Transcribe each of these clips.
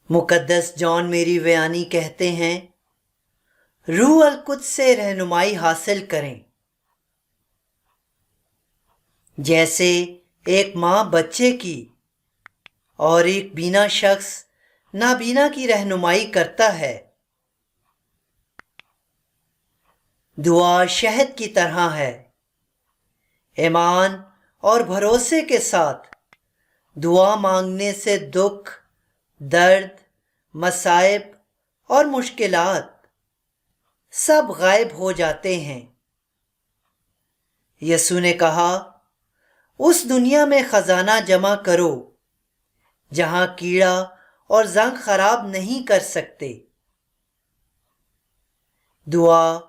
مقدس جان میری ویانی کہتے ہیں، روح القدس سے رہنمائی حاصل کریں۔ جیسے ایک ماں بچے کی اور ایک بینا شخص نابینا کی رہنمائی کرتا ہے، دعا شہد کی طرح ہے۔ ایمان اور بھروسے کے ساتھ دعا مانگنے سے دکھ، درد، مصائب اور مشکلات سب غائب ہو جاتے ہیں۔ یسوع نے کہا، اس دنیا میں خزانہ جمع کرو جہاں کیڑا اور زنگ خراب نہیں کر سکتے۔ دعا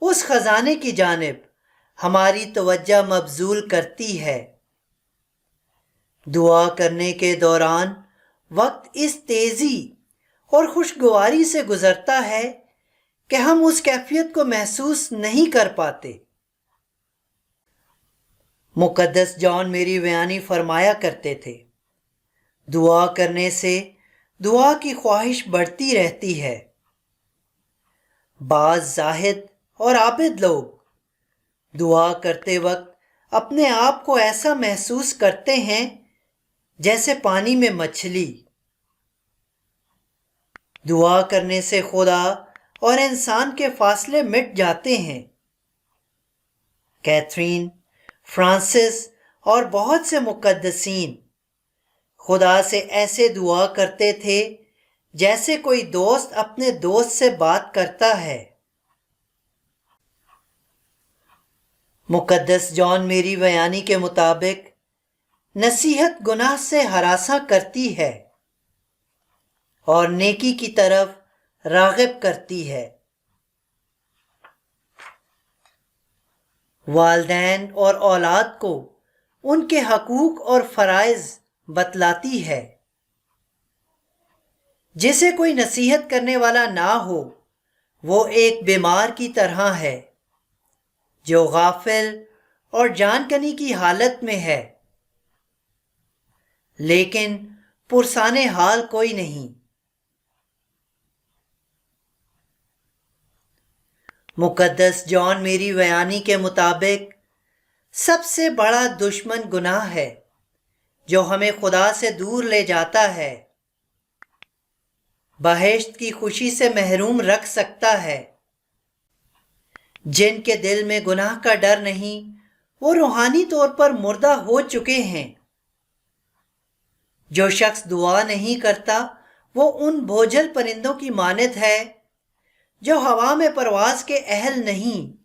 اس خزانے کی جانب ہماری توجہ مبذول کرتی ہے۔ دعا کرنے کے دوران وقت اس تیزی اور خوشگواری سے گزرتا ہے کہ ہم اس کیفیت کو محسوس نہیں کر پاتے۔ مقدس جان میری ویانی فرمایا کرتے تھے، دعا کرنے سے دعا کی خواہش بڑھتی رہتی ہے۔ بعض زاہد اور عابد لوگ دعا کرتے وقت اپنے آپ کو ایسا محسوس کرتے ہیں جیسے پانی میں مچھلی۔ دعا کرنے سے خدا اور انسان کے فاصلے مٹ جاتے ہیں۔ کیتھرین، فرانسس اور بہت سے مقدسین خدا سے ایسے دعا کرتے تھے جیسے کوئی دوست اپنے دوست سے بات کرتا ہے۔ مقدس جان میری ویانی کے مطابق نصیحت گناہ سے ہراساں کرتی ہے اور نیکی کی طرف راغب کرتی ہے۔ والدین اور اولاد کو ان کے حقوق اور فرائض بتلاتی ہے۔ جسے کوئی نصیحت کرنے والا نہ ہو وہ ایک بیمار کی طرح ہے جو غافل اور جان کنی کی حالت میں ہے، لیکن پرسان حال کوئی نہیں۔ مقدس جان میری ویانی کے مطابق سب سے بڑا دشمن گناہ ہے جو ہمیں خدا سے دور لے جاتا ہے، بہشت کی خوشی سے محروم رکھ سکتا ہے۔ جن کے دل میں گناہ کا ڈر نہیں وہ روحانی طور پر مردہ ہو چکے ہیں۔ جو شخص دعا نہیں کرتا وہ ان بوجھل پرندوں کی مانند ہے جو ہوا میں پرواز کے اہل نہیں۔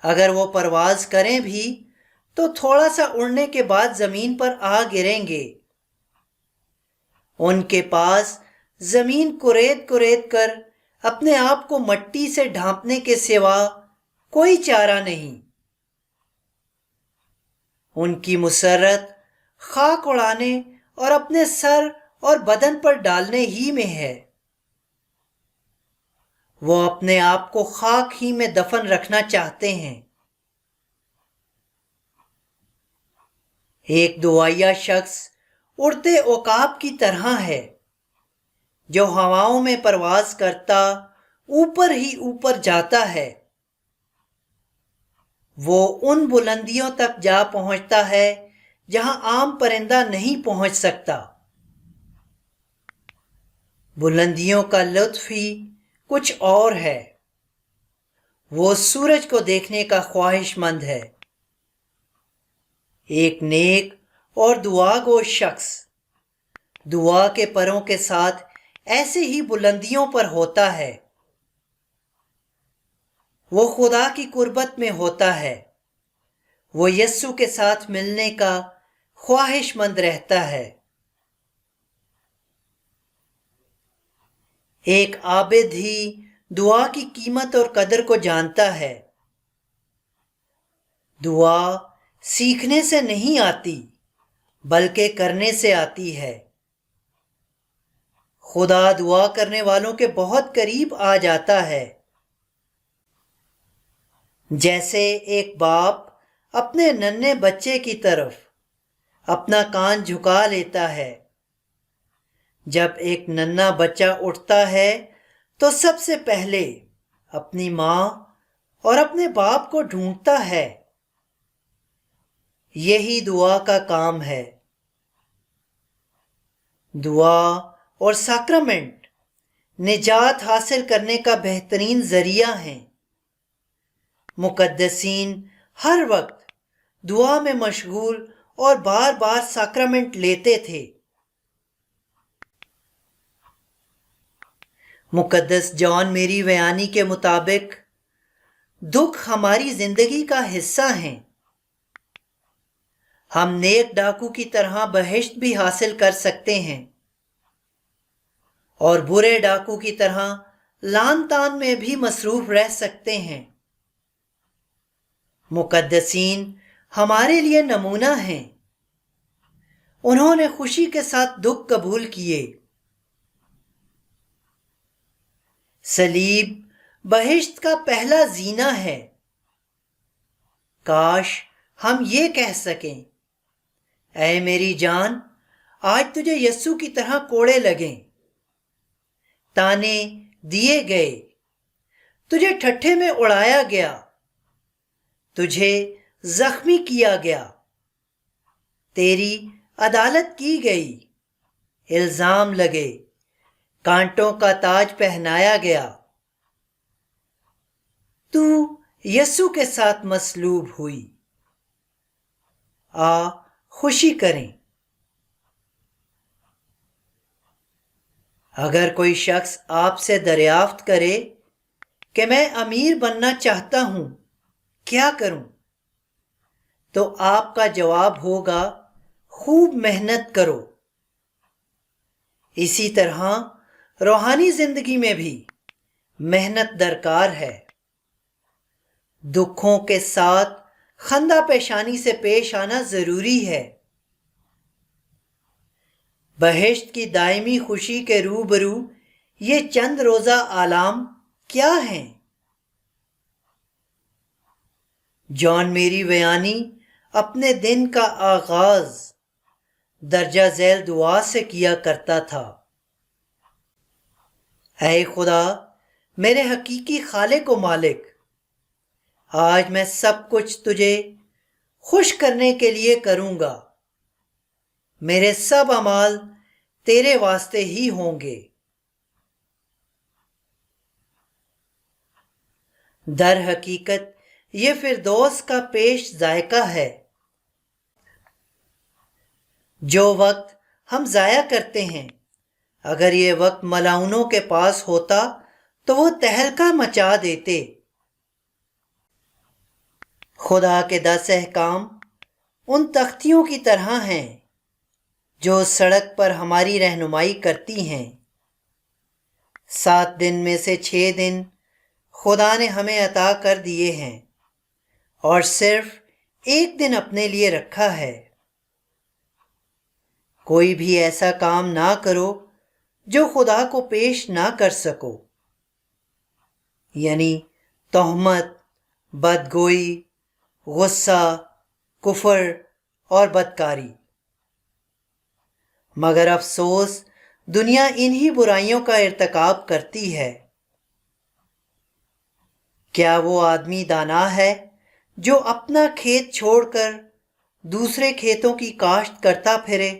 اگر وہ پرواز کریں بھی تو تھوڑا سا اڑنے کے بعد زمین پر آ گریں گے۔ ان کے پاس زمین کرید کرید کر اپنے آپ کو مٹی سے ڈھانپنے کے سوا کوئی چارہ نہیں۔ ان کی مسرت خاک اڑانے اور اپنے سر اور بدن پر ڈالنے ہی میں ہے۔ وہ اپنے آپ کو خاک ہی میں دفن رکھنا چاہتے ہیں۔ ایک دعائیا شخص اڑتے عقاب کی طرح ہے جو ہواؤں میں پرواز کرتا اوپر ہی اوپر جاتا ہے۔ وہ ان بلندیوں تک جا پہنچتا ہے جہاں عام پرندہ نہیں پہنچ سکتا۔ بلندیوں کا لطف ہی کچھ اور ہے۔ وہ سورج کو دیکھنے کا خواہش مند ہے۔ ایک نیک اور دعا گو شخص دعا کے پروں کے ساتھ ایسے ہی بلندیوں پر ہوتا ہے۔ وہ خدا کی قربت میں ہوتا ہے۔ وہ یسوع کے ساتھ ملنے کا خواہش مند رہتا ہے۔ ایک عابد ہی دعا کی قیمت اور قدر کو جانتا ہے۔ دعا سیکھنے سے نہیں آتی بلکہ کرنے سے آتی ہے۔ خدا دعا کرنے والوں کے بہت قریب آ جاتا ہے۔ جیسے ایک باپ اپنے ننھے بچے کی طرف اپنا کان جھکا لیتا ہے جب ایک ننھا بچہ اٹھتا ہے تو سب سے پہلے اپنی ماں اور اپنے باپ کو ڈھونڈتا ہے۔ یہی دعا کا کام ہے۔ دعا اور ساکرامنٹ نجات حاصل کرنے کا بہترین ذریعہ ہیں۔ مقدسین ہر وقت دعا میں مشغول اور بار بار ساکرامنٹ لیتے تھے۔ مقدس جان میری ویانی کے مطابق دکھ ہماری زندگی کا حصہ ہیں۔ ہم نیک ڈاکو کی طرح بہشت بھی حاصل کر سکتے ہیں اور برے ڈاکو کی طرح لان تان میں بھی مصروف رہ سکتے ہیں۔ مقدسین ہمارے لیے نمونہ ہیں۔ انہوں نے خوشی کے ساتھ دکھ قبول کیے۔ صلیب بہشت کا پہلا زینہ ہے۔ کاش ہم یہ کہہ سکیں، اے میری جان، آج تجھے یسوع کی طرح کوڑے لگیں، تانے دیے گئے، تجھے ٹھٹھے میں اڑایا گیا، تجھے زخمی کیا گیا، تیری عدالت کی گئی، الزام لگے، کانٹوں کا تاج پہنایا گیا، تو یسوع کے ساتھ مصلوب ہوئی۔ آ خوشی کریں۔ اگر کوئی شخص آپ سے دریافت کرے کہ میں امیر بننا چاہتا ہوں، کیا کروں؟ تو آپ کا جواب ہوگا، خوب محنت کرو۔ اسی طرح روحانی زندگی میں بھی محنت درکار ہے۔ دکھوں کے ساتھ خندہ پیشانی سے پیش آنا ضروری ہے۔ بہشت کی دائمی خوشی کے روبرو یہ چند روزہ آلام کیا ہیں؟ جان میری ویانی اپنے دن کا آغاز درجہ ذیل دعا سے کیا کرتا تھا۔ اے خدا، میرے حقیقی خالق و مالک، آج میں سب کچھ تجھے خوش کرنے کے لیے کروں گا۔ میرے سب اعمال تیرے واسطے ہی ہوں گے۔ در حقیقت یہ فردوس کا پیش ذائقہ ہے۔ جو وقت ہم ضائع کرتے ہیں، اگر یہ وقت ملعونوں کے پاس ہوتا تو وہ تہلکہ مچا دیتے۔ خدا کے 10 احکام ان تختیوں کی طرح ہیں جو سڑک پر ہماری رہنمائی کرتی ہیں۔ 7 دن میں سے 6 دن خدا نے ہمیں عطا کر دیے ہیں اور صرف 1 دن اپنے لیے رکھا ہے۔ کوئی بھی ایسا کام نہ کرو جو خدا کو پیش نہ کر سکو، یعنی تہمت، بدگوئی، غصہ، کفر اور بدکاری۔ مگر افسوس، دنیا انہی برائیوں کا ارتکاب کرتی ہے۔ کیا وہ آدمی دانا ہے جو اپنا کھیت چھوڑ کر دوسرے کھیتوں کی کاشت کرتا پھرے؟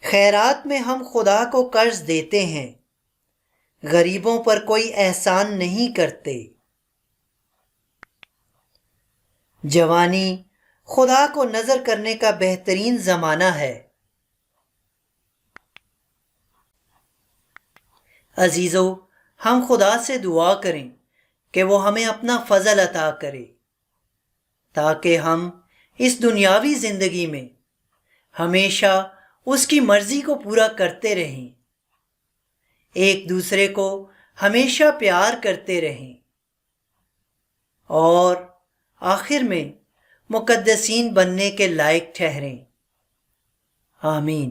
خیرات میں ہم خدا کو قرض دیتے ہیں، غریبوں پر کوئی احسان نہیں کرتے۔ جوانی خدا کو نظر کرنے کا بہترین زمانہ ہے۔ عزیزو، ہم خدا سے دعا کریں کہ وہ ہمیں اپنا فضل عطا کرے تاکہ ہم اس دنیاوی زندگی میں ہمیشہ اس کی مرضی کو پورا کرتے رہیں، ایک دوسرے کو ہمیشہ پیار کرتے رہیں اور آخر میں مقدسین بننے کے لائق ٹھہریں۔ آمین۔